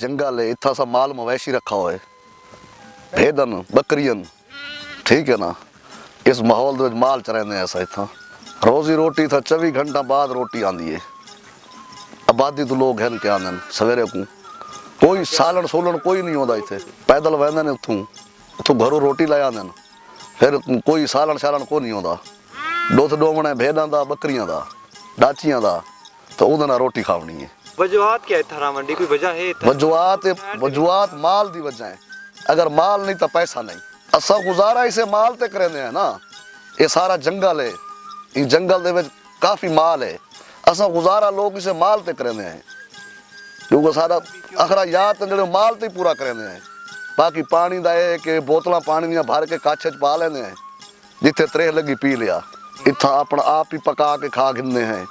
जंगल है, इतना सा माल मवेशी रखा हुआ है, भेदन बकरियन, ठीक है ना। इस माहौल दे माल चरेंदे ऐसा इतना रोजी रोटी था 24 घंटा बाद रोटी आंदी है। आबादी तो लोग हैं क्या आंदन सवेरे को कोई सालन सोलन कोई नहीं होता इतने, पैदल वहदे ने उतों घरों रोटी लै आंदन, फिर कोई सालन शालन को नहीं होता। दुध डोमना भेड़ां दा बकरियां दा डाचियां दा, तो उहदे नाल रोटी खावनी है। वजूहात क्या है थारा मंडी, कोई वजह है? वजूहात माल दी वजह है। अगर माल नहीं तो पैसा नहीं। असा गुजारा इसे माल ते करेंदे हैं ना। ये सारा जंगल है, इस जंगल दे विच काफी माल है, असा गुजारा लोग इसे माल ते करेंदे हैं, क्योंकि सारा अखरा याद ते जेड़े माल ते पूरा करेंदे हैं। बाकी पानी दा है कि बोतलां पानी दियां भर के काछे च पा लेंदे हैं, जिथे त्रेह लगी पी लिया। इत्था अपना आप ही पका के खा गिनदे हैं,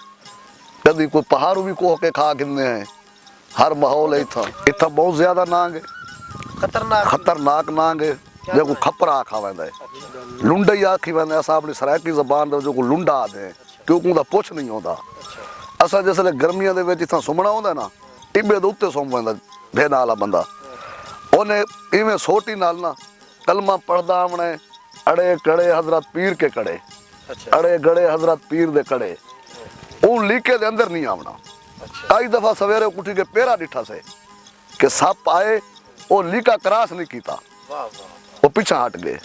कभी कोई पहाड़ू भी कोह के खा गिनदे हैं। हर माहौल है इत्था बहुत ज्यादा नांग है, खतरनाक नांग है, जो खपरा आखा वेंदा है, लुंडा ही आखी वेंदा। असां अपनी सराइकी ज़बान दे जो लुंडा आखदे हैं, क्योंकि उहदा पुछ नहीं होंदा। असां जिसले गर्मियां दे विच इत्थां सुमना होंदा ना, टिब्बे दे उत्ते सुम वेंदा भेड़ा वाला बंदा, उन्हें इवें सोटी नाल ना कलमा पढ़दा आवणे, अड़े कड़े हजरत पीर के कड़े, अड़े गड़े हजरत पीर दे कड़े, वो लीके दे अंदर नहीं आवना। कई दफा सवेरे उठी के पेरा डिठा से कि सप आए, वो लीका क्रॉस नहीं कीता, वो पीछा हट गए।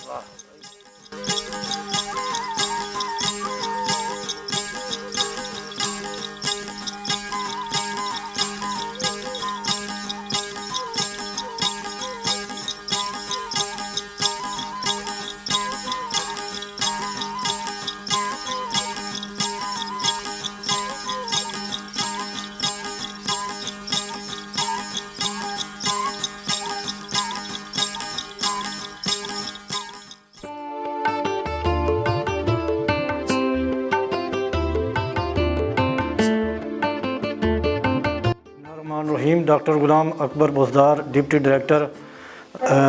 रहीम डॉक्टर गुलाम अकबर बुजदार, डिप्टी डायरैक्टर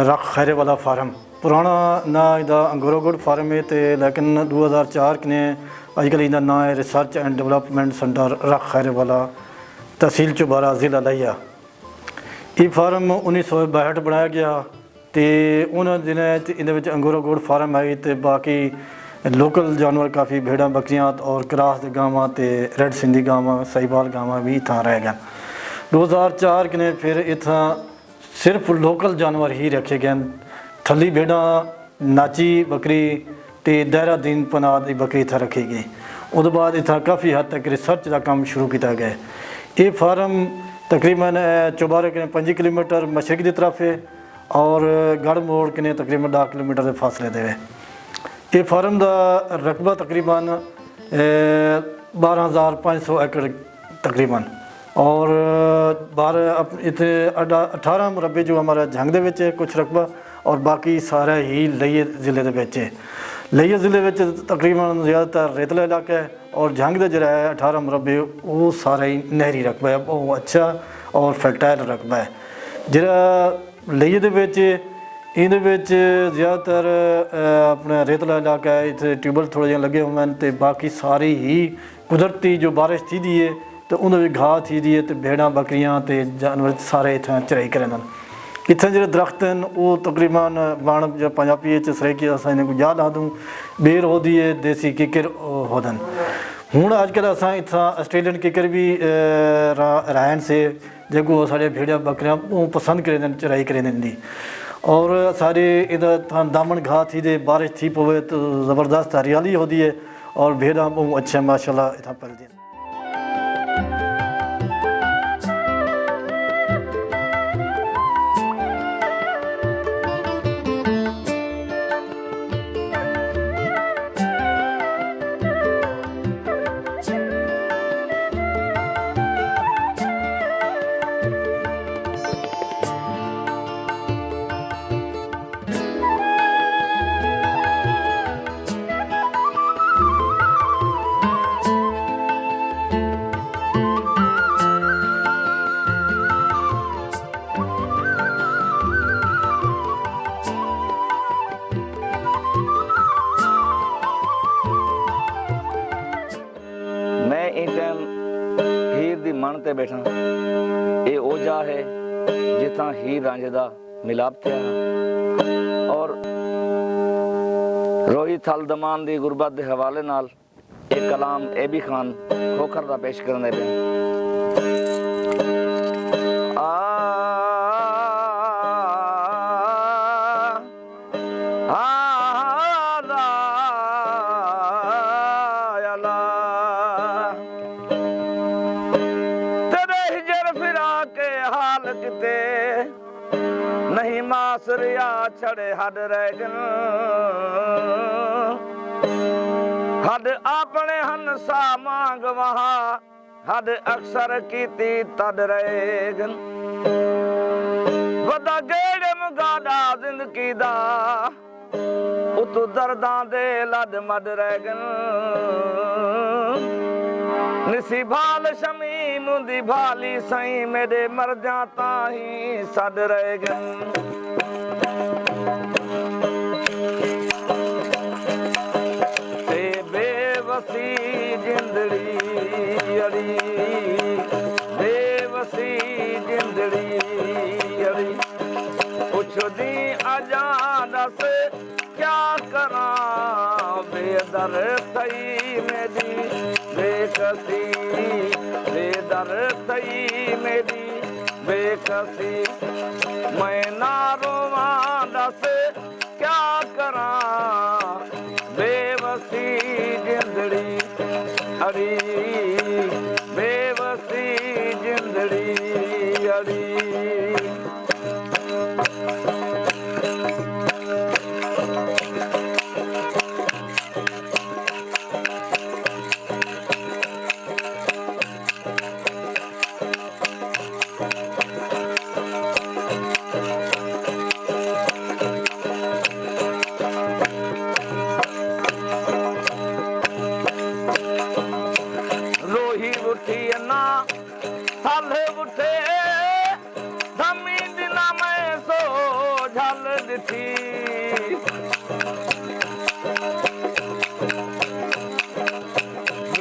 रख खैरे वाला फार्म। पुराना ना इदा अंगोरागुड़ फार्म है, तो लेकिन 2004 ने अजकल इदा ना है रिसर्च एंड डेवलपमेंट सेंटर रख खैरे वाला, तहसील चौबारा, ज़िला लिया। ये फार्म 1962 बनाया गया, तो उन्होंने दिनों इन अंगोरागुड़ फार्म आई, तो बाकी लोकल जानवर काफ़ी भेड़ा बकरियाँ और क्रास दे गावां ते रेड सिंधी गावां सहीवाल गावां भी इतना रह गए। 2004 ने फिर इतना सिर्फ लोकल जानवर ही रखे गए, थली भेड़ा नाची बकरी तो देहरादून पनाह की बकरी इतना रखी गई। उसके बाद इतना काफ़ी हद तक रिसर्च का काम शुरू किया गया। ये फार्म तकरीबन चौबारे के 5 किलोमीटर मशरक की तरफ है और गढ़ मोड़ के तकरीबन 10 किलोमीटर के फासले दे। ये फार्म का रकबा तकरीबन 12,500 एकड़ तकरीबन, और 18 मुरबे जो हमारा जंग दे विच कुछ रकबा, और बाकी सारा ही लइये ज़िले दे विच है। लइये ज़िले विच तकरीबन ज़्यादातर रेतला इलाका है, और जंग दे जरा है 18 मुरबे वो सारा ही नहरी रकबा है, वो अच्छा और फर्टाइल रकबा है। जरा लइये दे विच इहदे विच ज़्यादातर अपना रेतला इलाका है, इत्थे ट्यूबल थोड़े जिहे लगे हुए हैं, तो बाकी सारी ही कुदरती जो बारिश थी दी है तो उन्हें घाह थी दी है, तो भेड़ा बकरियां तो जानवर सारे इतना चराई करें। इतने जो दरख्त हैं वो तकरीबन वण जो पंजाबी सरेकी अस इन्हें याद आ दूँ बेर होती है, देसी किकर होदन। हूँ अजकल असा इतना आस्ट्रेलियन किकर भी रहन से जो साढ़े भेड़िया बकरियां पसंद करें चराई करें दी, और सारे इधर दामन घाह थी दे बारिश थी पवे तो ज़बरदस्त हरियाली होती है, और भेड़ा अच्छा माशाल्लाह इतना पलती है। मैं इन टाइम हीर दी मन ते बैठा, ये ओजा है जिथा हीर रांझे दा मिलाप थिया और रोहित हल दमान दी गुरबत दे हवाले नाल एक कलाम ए बी खान खोखर दा पेश करने पे नहीं मासरिया छड़े हद रैगन हद अपने हंसा मांग वहां हद अक्सर कीती तद रैगन वदा गेड़ मुगाड़ा जिंदगी दा उतु दर्दां दे लद मद रैगन निसी भाल शमी मुंदी भाली सई मेरे मर जाता ही सद रैगन ते बेवसी जिंदड़ी अड़ी बेवसी जिंदड़ी अड़ी पुछदी अजा दस क्या करा बेदर थई मेरी बेकसी बेदर थई मेरी बेकसी मैं ना रोवां दस क्या करा बेवसी जिंदड़ी अड़ी बेवसी जिंदड़ी अड़ी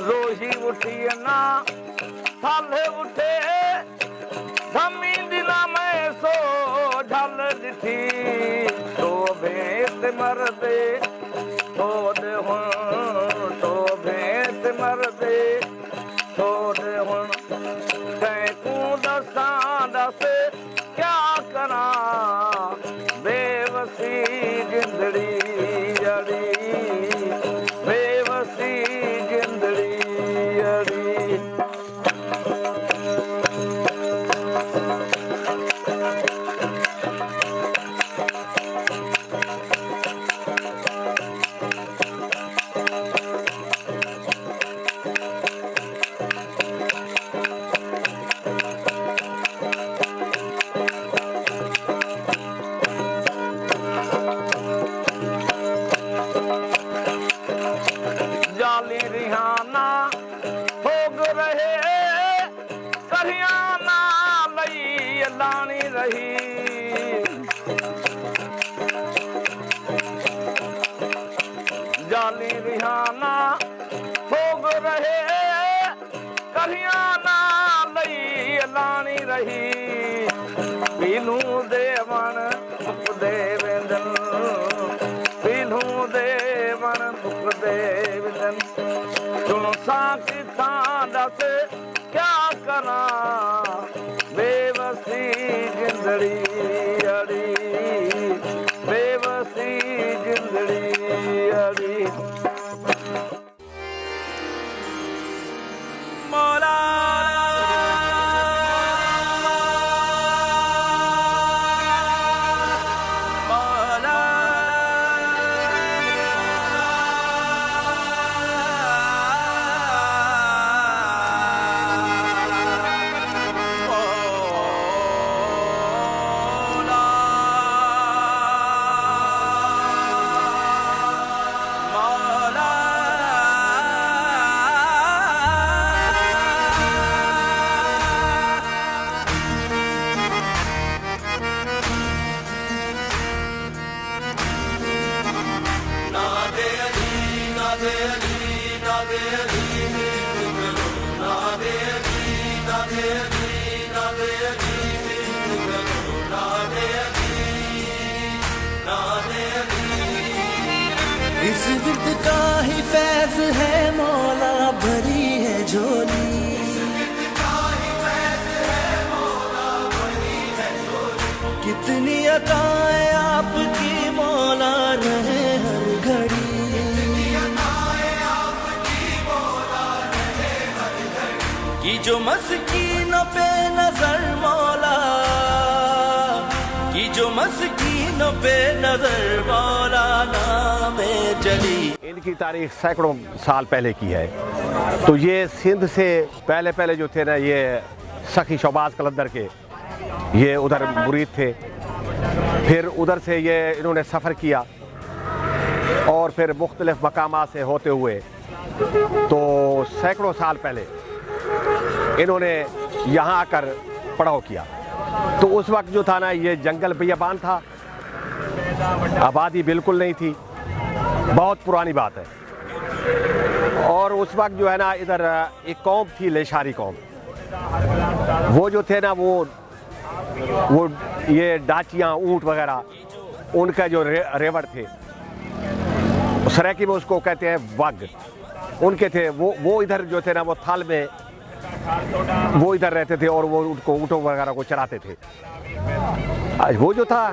रोही उठी ना थाले उठे धमी दिना में सो झल दिठी तो भेंट मर दे तो दे हुन तो भेंट मर दे तो दे हुन कैकू दसां दस क्या करा बेवसी जिंदड़ी अड़ी बेवसी जिंदड़ी अड़ी रिहाना भोग रहे कहियाना लई लानी रही जाली रिहाना भोग रहे कहियाना लई लानी रही पीनू देवन मुक देवेंदन पीनू देवन मुक देवेंदन किथा दस क्या करा बेवसी जिंदड़ी अड़ी बेवसी जिंदड़ी अड़ी मौला Na de का ही फैज है मौला, भरी है झोली। कितनी अताएं आपकी मौला, रहे हर घड़ी। कि जो मस्कीनों पे नजर मौला, कि जो मस्कीनों पे नजर मौला, नामे चली। इनकी तारीख सैकड़ों साल पहले की है। तो ये सिंध से पहले जो थे ना, ये सखी शहबाज कलंदर के ये उधर मुरीद थे। फिर उधर से ये इन्होंने सफ़र किया और फिर मुख्तलिफ मकामात से होते हुए तो सैकड़ों साल पहले इन्होंने यहाँ आकर पड़ाव किया। तो उस वक्त जो था ना, ये जंगल बियाबान था, आबादी बिल्कुल नहीं थी, बहुत पुरानी बात है। और उस वक्त जो है ना, इधर एक कौम थी, लेशारी कौम। वो जो थे ना, वो ये डाचियाँ, ऊँट वगैरह, उनका जो रेवड़ थे, सराइकी में उसको कहते हैं वग, उनके थे। वो इधर जो थे ना, वो थाल में वो इधर रहते थे और वो उनको ऊँटों वगैरह को चराते थे। आज वो जो था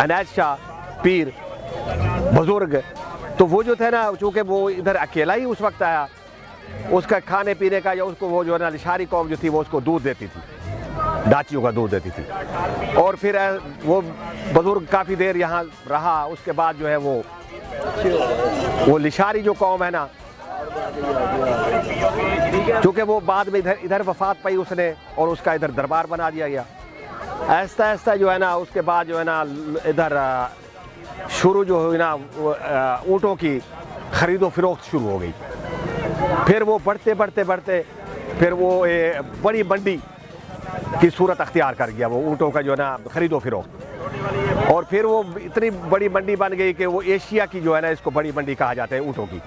अनाज शाह पीर बुजुर्ग, तो वो जो थे ना, चूँकि वो इधर अकेला ही उस वक्त आया, उसका खाने पीने का या उसको वो जो है ना, लिशारी कौम जो थी वो उसको दूध देती थी, डाचियों का दूध देती थी। और फिर वो बुजुर्ग काफ़ी देर यहाँ रहा। उसके बाद जो है वो लिशारी जो कौम है ना, चूँकि वो बाद में इधर वफात पाई उसने और उसका इधर दरबार बना दिया गया। ऐसा ऐसा जो है ना, उसके बाद जो है ना, इधर शुरू जो हुई ना, ऊँटों की ख़रीदो फरोख्त शुरू हो गई। फिर वो बढ़ते फिर वो बड़ी मंडी की सूरत अख्तियार कर गया, वो ऊँटों का जो है ना ख़रीदो फरोख्त। और फिर वो इतनी बड़ी मंडी बन गई कि वो एशिया की जो है ना, इसको बड़ी मंडी कहा जाता है ऊँटों की।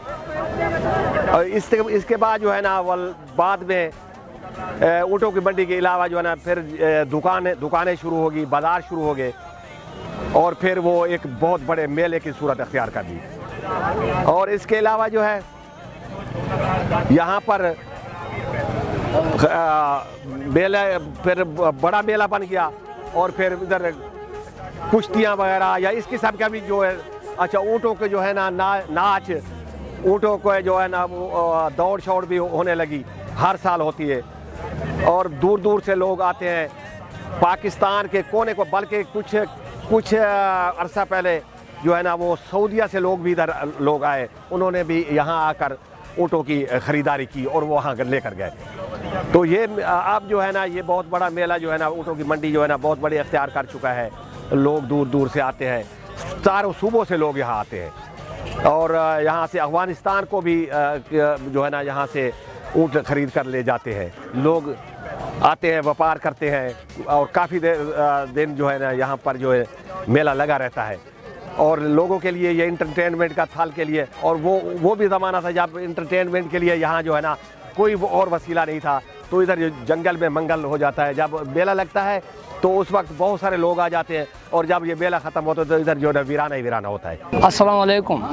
और इसके बाद जो है ना, बाद में ऊँटों की मंडी के अलावा जो है ना, फिर दुकानें शुरू होगी, बाज़ार शुरू हो गए। और फिर वो एक बहुत बड़े मेले की सूरत अख्तियार कर दी। और इसके अलावा जो है यहाँ पर मेला, फिर बड़ा मेला बन गया। और फिर इधर कुश्तियाँ वगैरह या इस किस्म का भी जो है, अच्छा, ऊँटों के जो है ना नाच, ऊँटों को जो है ना वो दौड़ शौड़ भी होने लगी, हर साल होती है। और दूर दूर से लोग आते हैं, पाकिस्तान के कोने को, बल्कि कुछ अरसा पहले जो है ना, वो सऊदीया से लोग भी इधर लोग आए, उन्होंने भी यहाँ आकर ऊँटों की ख़रीदारी की और वो वहाँ लेकर गए। तो ये अब जो है ना, ये बहुत बड़ा मेला जो है ना, ऊँटों की मंडी जो है ना, बहुत बड़ी अख्तियार कर चुका है। लोग दूर दूर से आते हैं, चारों सूबों से लोग यहाँ आते हैं। और यहाँ से अफ़गानिस्तान को भी जो है ना, यहाँ से ऊँट ख़रीद कर ले जाते हैं। लोग आते हैं, व्यापार करते हैं और काफ़ी दिन जो है ना, यहाँ पर जो है मेला लगा रहता है। और लोगों के लिए ये इंटरटेनमेंट का थाल के लिए, और वो भी ज़माना था जब इंटरटेनमेंट के लिए यहाँ जो है ना कोई और वसीला नहीं था। तो इधर जंगल में मंगल हो जाता है, जब मेला लगता है तो उस वक्त बहुत सारे लोग आ जाते हैं। और जब ये मेला ख़त्म होता है तो इधर जो है वीराना ही वीराना होता है। अस्सलाम वालेकुम।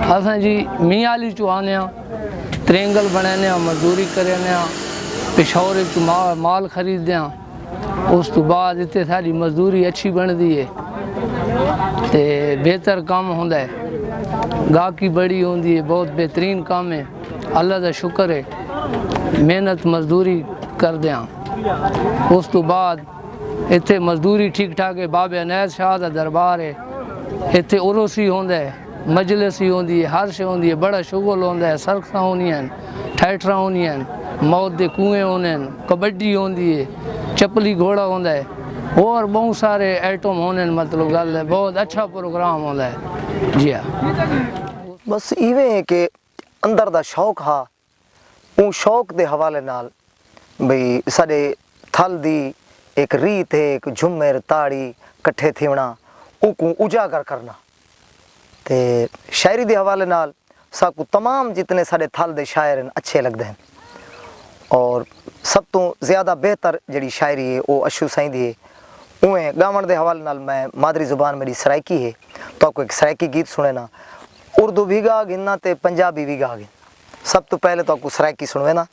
असां जी मियाँ अली चौहाने त्रेंगल बनाने, मजदूरी करने, पेशौर माल खरीदने, उस तो बाद इतने सारी मजदूरी अच्छी बनती है ते बेहतर काम होंदा है, गाहकी बड़ी होंदी है, बहुत बेहतरीन काम है। अल्लाह का शुक्र है, मेहनत मजदूरी करदे हाँ। उस तो बाद इत्थे मजदूरी ठीक ठाक है। बाबे अनैस शाह का दरबार है, इत्थे उरुसी होंदा है, मजलिस ही होंदी है, हर शे होंदी है, बड़ा शुगल होंदा है, सरकसां होंदियां, ठैठरां होंदियां, मौत दे कुएं होंदे, कबड्डी होंदी है, चपली घोड़ा होंदा है, और बहुत सारे आइटम होने। मतलब गल है, बहुत अच्छा प्रोग्राम होंदा है जी हाँ। बस इवें है कि अंदर दा शौक हा, उन शौक दे हवाले नाल बई साडे थल दी एक रीत है, एक झुमर ताड़ी कट्ठे थीवना, उनको उजागर करना। ते शायरी दे हवाले नाल साकू तमाम जितने साडे थल दे शायर हैं अच्छे लगते हैं। और सब तो ज़्यादा बेहतर जड़ी शायरी है वो अशू साईं दी है। उवें गावण दे हवाले नाल मैं मादरी ज़ुबान मेरी सराइकी है, तो आपको एक सराइकी गीत सुने ना, उर्दू भी गा गिनना ते पंजाबी भी गा गिन। सब तो पहले तो आपको सराइकी सुनवे ना।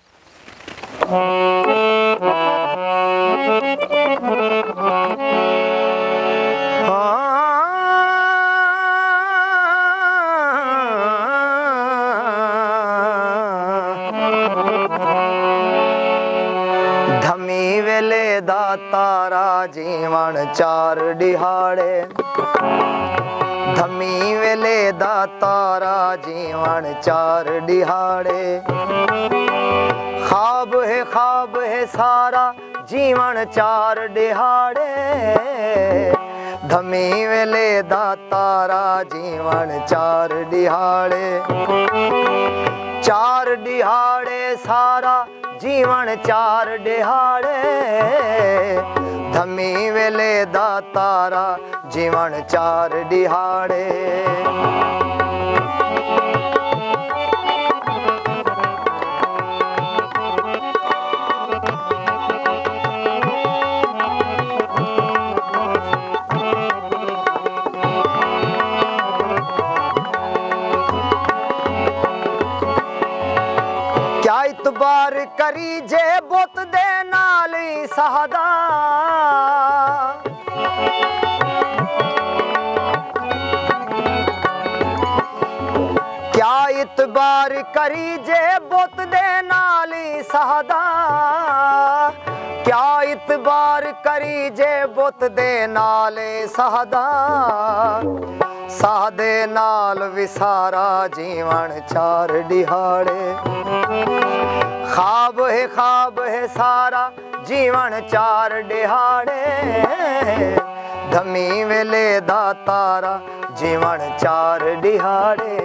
धमी वेले दा तारा जीवन चार दिहाड़े, धमी वेले दा तारा जीवन चार दिहाड़े, ख्वाब है सारा जीवन चार दिहाड़े, धमी वेले दा तारा जीवन चार दिहाड़े, चार दिहाड़े सारा जीवन चार दिहाड़े, धमी वेले दा तारा जीवन चार दिहाड़े। क्या इतबार करी जे बुत दे नाली सहदा, क्या इतबार करी जे बुत दे नाली सहदा, क्या इतबार करी जे बुत दे नाले सहदा, सादे नाल विसारा जीवन चार दिहाड़े, ख्वाब है सारा जीवन चार दिहाड़े, धमी वेले दा तारा जीवन चार दिहाड़े।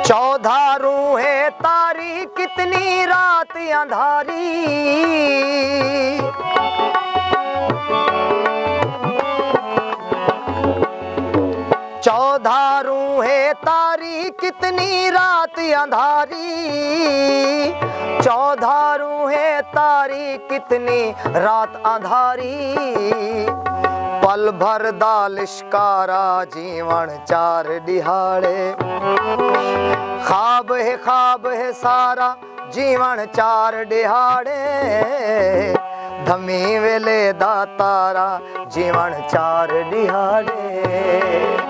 चौधारू है तारी कितनी रात अंधारी, चौधारू है तारी कितनी रात अंधारी, चौधारू है तारी कितनी रात अंधारी, पल भर दा लिश्कारा जीवन चार दिहाड़े, ख्वाब है सारा जीवन चार दिहाड़े, धमी वेले दा तारा जीवन चार दिहाड़े।